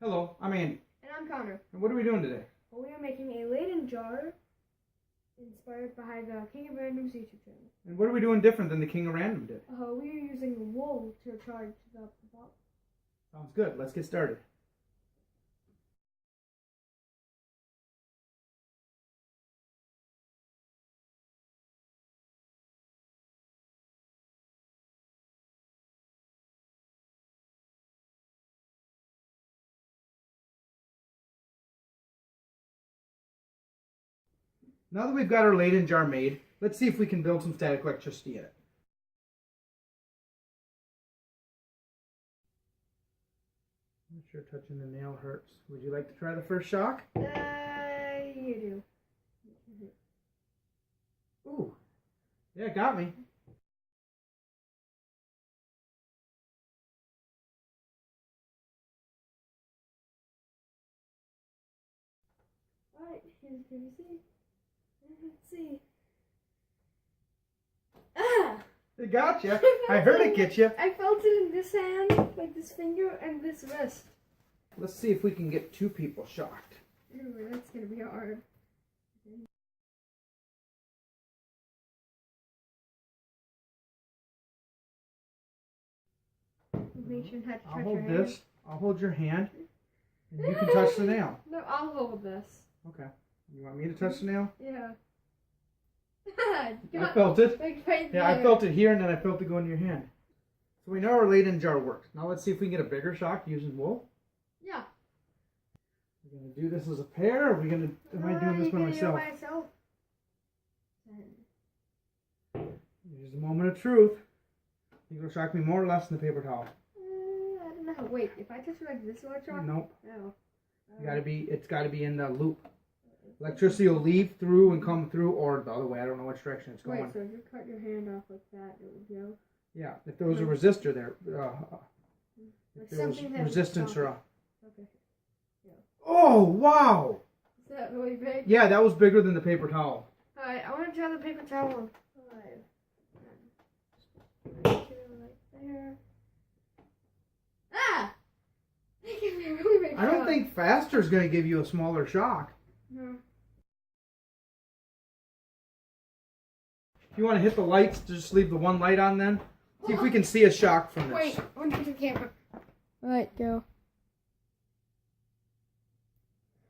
Hello, I'm Andy. And I'm Connor. And what are we doing today? Well, we are making a Leyden jar inspired by the King of Random's YouTube channel. And what are we doing different than the King of Random did? We are using wool to charge the bottle. Sounds good. Let's get started. Now that we've got our Leyden jar made, let's see if we can build some static electricity in it. I'm sure touching the nail hurts. Would you like to try the first shock? You do. Ooh. Yeah, it got me. Alright, here's PVC. Let's see. Ah! It got you. I heard it get you. I felt it in this hand, like this finger, and this wrist. Let's see if we can get two people shocked. Ooh, that's gonna be hard. Make sure not to touch I'll hold your hand. this. I'll hold your hand. And you can touch the nail. No, I'll hold this. Okay. You want me to touch the nail? Yeah. I felt it. Like right Yeah, I there. felt it here and then I felt it go into your hand. So we know our Leyden jar works. Now let's see if we can get a bigger shock using wool. Yeah. We're going to do this as a pair, or are we going to, am I doing this by myself? Here's the moment of truth. You going to shock me more or less than the paper towel? I don't know. Wait, if I touch it like this, will it shock? Nope. No. It's got to be in the loop. Electricity will leave through and come through, or the other way. I don't know which direction it's going. Wait, so if you cut your hand off like that, it would go? Yeah, if there was a resistor there, if there was something that resistance would or Okay. Yeah. Oh, wow! Is that really big? Yeah, that was bigger than the paper towel. Alright, I want to try the paper towel on. 5. 2 right there. Ah! They give me a really big I don't shock. think faster is going to give you a smaller shock. No. If you want to hit the lights, just leave the one light on then. See if we can see a shock from this. Wait, I want to get the camera. Alright, go.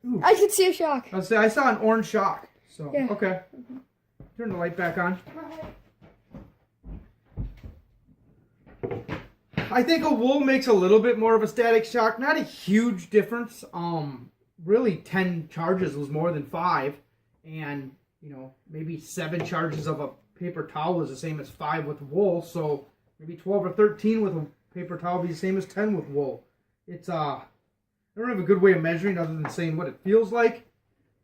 Ooh. I can see a shock. I saw an orange shock. So, Yeah. okay. Turn the light back on. I think a wool makes a little bit more of a static shock. Not a huge difference. Really 10 charges was more than 5. And, maybe 7 charges of a paper towel is the same as 5 with wool. So maybe 12 or 13 with a paper towel would be the same as 10 with wool. It's, I don't have a good way of measuring other than saying what it feels like.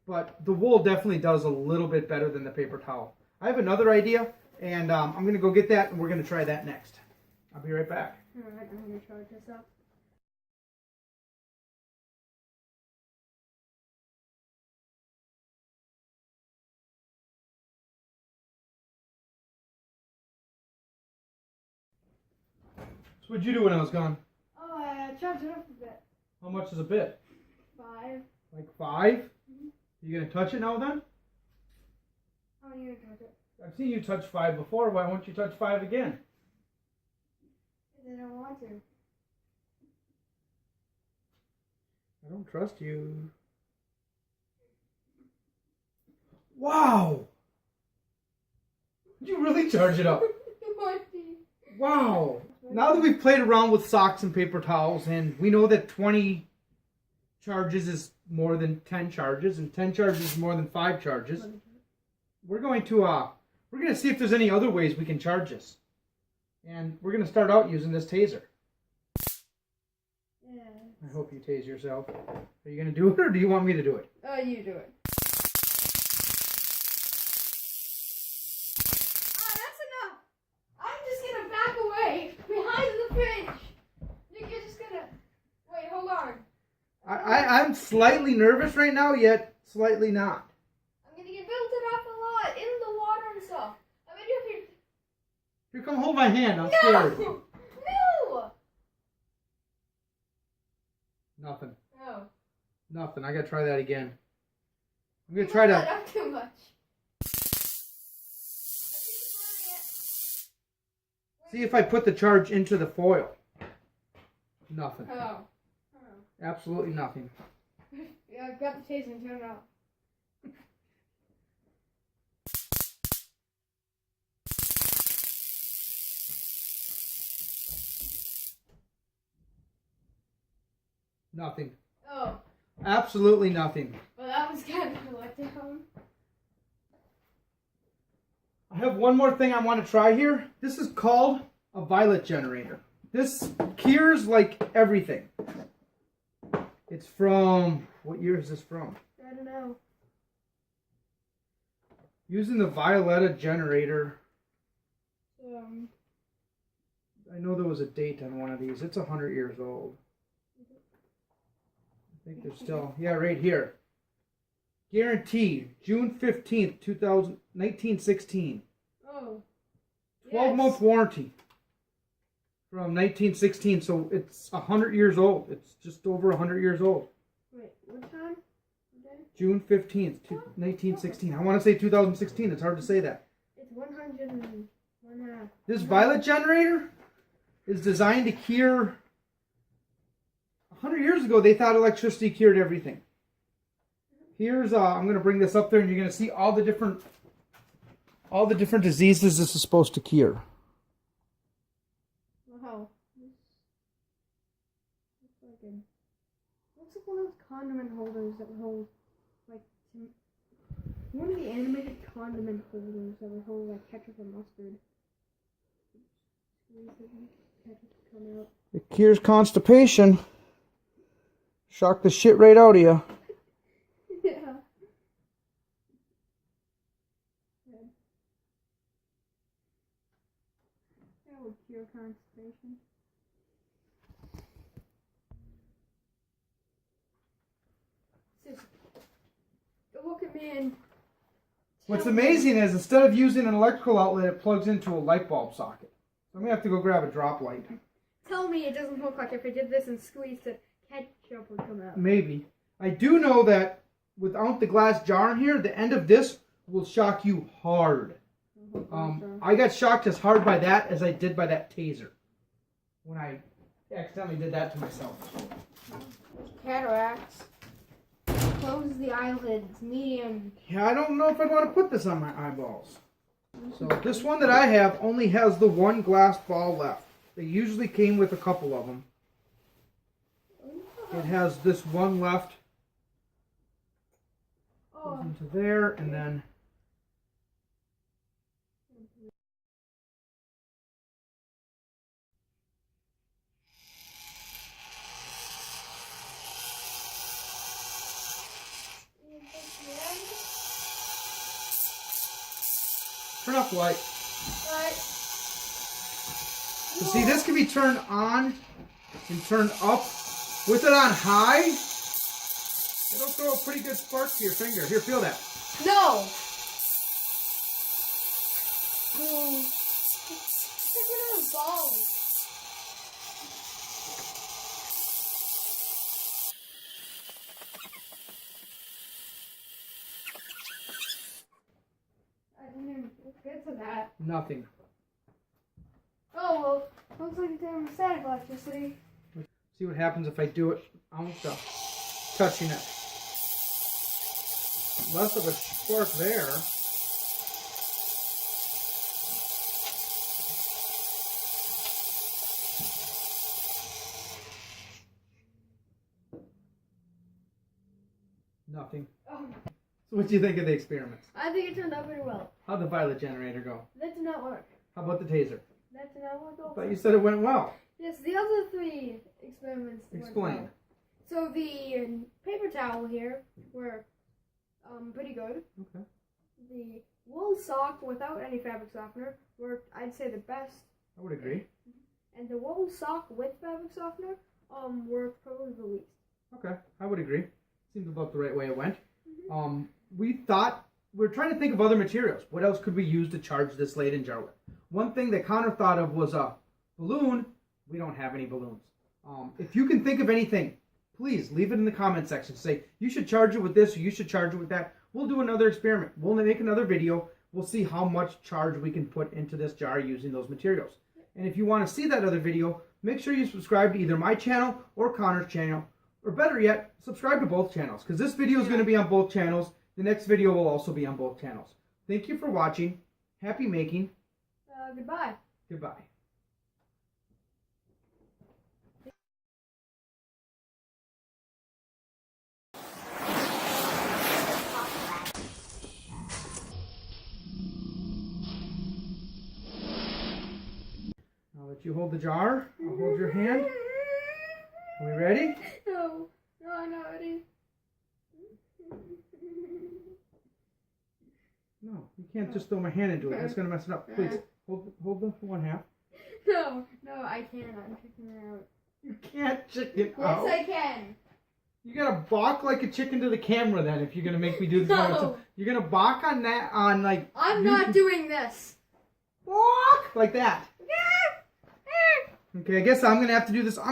But the wool definitely does a little bit better than the paper towel. I have another idea, and I'm going to go get that, and we're going to try that next. I'll be right back. Alright, I'm going to charge this up. So what'd you do when I was gone? Oh, I charged it up a bit. How much is a bit? 5. Like 5? Mm-hmm. You going to touch it now then? How are you going to touch it? I've seen you touch 5 before. Why won't you touch 5 again? Because I don't want to. I don't trust you. Wow! Did you really charge it up? Wow! Now that we've played around with socks and paper towels, and we know that 20 charges is more than 10 charges, and 10 charges is more than 5 charges, we're going to see if there's any other ways we can charge this. And we're going to start out using this taser. Yeah. I hope you tase yourself. Are you going to do it, or do you want me to do it? You do it. That's enough. I'm just going to back away behind the fridge. You're just going to... Wait, hold on. I'm slightly nervous right now, yet slightly not. I'm going to get built it up a lot in the water and stuff. I'm going to do it. Here, come hold my hand. I'm scared. No! Nothing. Nothing. I gotta try that again. I'm gonna try to. Not too much. See if I put the charge into the foil. Nothing. Oh. Absolutely nothing. Yeah, I've got the taser and turn it off. Nothing. Oh. Absolutely nothing. Well, that was kind of a letdown. I have one more thing I want to try here. This is called a violet generator. This cures like everything. It's from, what year is this from? I don't know. Using the Violetta generator. I know there was a date on one of these. It's 100 years old. I think they're still, yeah, right here. Guaranteed, June 15th, 1916. Oh. 12-month warranty from 1916, so it's 100 years old. It's just over 100 years old. Wait, what time? June 15th, 1916. I want to say 2016. It's hard to say that. It's 101 half. This violet generator is designed to cure. 100 years ago, they thought electricity cured everything. Here's, I'm going to bring this up there, and you're going to see all the different diseases this is supposed to cure. Wow. Looks like one of those condiment holders that would hold, like, one of the animated condiment holders that would hold, like, ketchup or mustard. Ketchup come out. It cures constipation. Shock the shit right out of you. Yeah. That would cure constipation. Just look at me and What's amazing is instead of using an electrical outlet, it plugs into a light bulb socket. So I'm going to have to go grab a drop light. tell me it doesn't look like if I did this and squeezed it, ketchup would come out. Maybe. I do know that without the glass jar in here, the end of this will shock you hard. I got shocked as hard by that as I did by that taser. When I accidentally did that to myself. Cataracts. Close the eyelids. Medium. Yeah, I don't know if I'd want to put this on my eyeballs. So this one that I have only has the one glass ball left. They usually came with a couple of them. It has this one left. Goes into there, and then turn off the light. Right. So see, this can be turned on and turned up. With it on high, it'll throw a pretty good spark to your finger. Here, feel that. No. Oh. Look at those balls. I didn't even get to that. Nothing. Oh, well, looks like it's doing static electricity. See what happens if I do it out touching it. Less of a spark there. Nothing. Oh. So what do you think of the experiments? I think it turned out pretty well. How'd the violet generator go? That did not work. How about the taser? That did not work I also. thought you said it went well. Yes, the other three experiments went Explain. well. So the paper towel here were pretty good. Okay. The wool sock without any fabric softener worked, I'd say, the best. I would agree. And the wool sock with fabric softener worked probably the least. Okay, I would agree. Seems about the right way it went. Mm-hmm. We were trying to think of other materials. What else could we use to charge this Leyden jar with? One thing that Connor thought of was a balloon. We don't have any balloons. If you can think of anything, please leave it in the comment section. Say, you should charge it with this or you should charge it with that. We'll do another experiment. We'll make another video. We'll see how much charge we can put into this jar using those materials. And if you want to see that other video, make sure you subscribe to either my channel or Connor's channel. Or better yet, subscribe to both channels. Because this video is going to be on both channels. The next video will also be on both channels. Thank you for watching. Happy making. Goodbye. Goodbye. I'll let you hold the jar. I'll hold your hand. Are we ready? No, I'm not ready. No, you can't just throw my hand into it. That's going to mess it up. Please, hold the one half. No, I can't. I'm checking it out. You can't chicken Yes, out. I can. You gotta balk like a chicken to the camera then if you're gonna make me do this. No. You're gonna balk on that, on like... I'm not doing this. Balk! Like that. Okay, I guess I'm gonna have to do this.